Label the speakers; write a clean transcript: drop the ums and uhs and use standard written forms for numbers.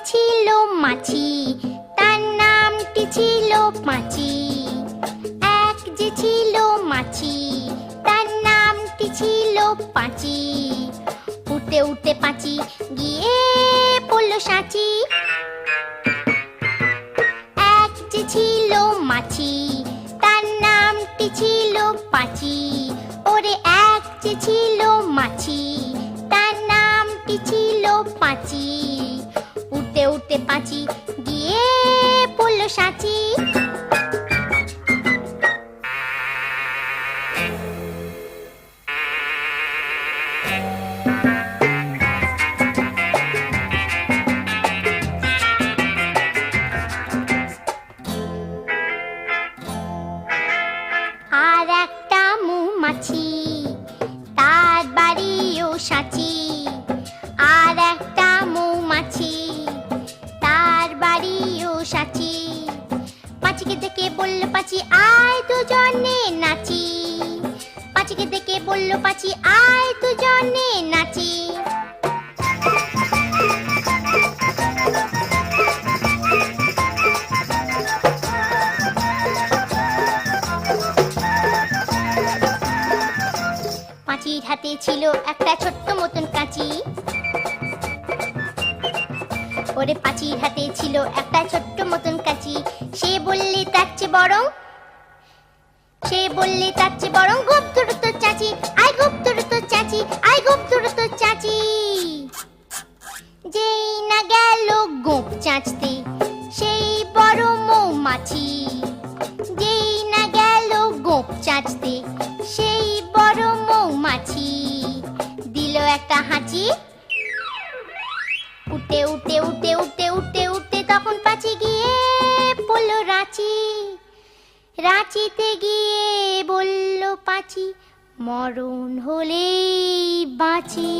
Speaker 1: ছিল মাছি, তার নামটি ছিল পাঁচি। এক যে ছিল মাছি, তার নামটি ছিল পাঁচি। উঠতে উঠতে পাঁচি গিয়ে পড়ল সাঁচি। এক যে ছিল মাছি, তার নামটি ছিল পাঁচি। ওরে এক যে ছিল মাছি, তার নামটি ছিল পাঁচি। উঠতে উঠতে পাঁচি গিয়ে পড়ল সাঁচি। আর একটা মৌমাছি, তার বাড়িও সাঁচি। আর একটা মৌমাছি, তার বাড়িও সাঁচি। পাঁচিকে দেখে বলল পাঁচি, আয় দুজনে নাচি। পাঁচিকে দেখে বলল পাঁচি, আয় দুজনে নাচি। পাঁচির হাতে ছিল একটা ছোট্ট মতন কাঁচি। ওরে পাঁচির হাতে ছিল একটা ছোট্ট মতন কাঁচি। সে বললে তার চেয়ে বরং, সে বললে তার চেয়ে বরং গোপ ধরো তোর চাচি। আয় গোপ ধরো তোর চাচি, আয় গোপ ধরো তোর চাচি। যেই না গেল গোপ চাচতে, সেই বড় মৌমাছি। যেই না গেল গোপ চাচতে, সেই বড় মৌমাছি দিল একটা হাঁচি। উঠতে উঠতে উঠতে উঠতে উঠতে উঠতে তখন পাঁচি গিয়ে পড়ল রাঁচি। রাঁচিতে গিয়ে বলল পাঁচি, মরণ হলেই বাঁচি।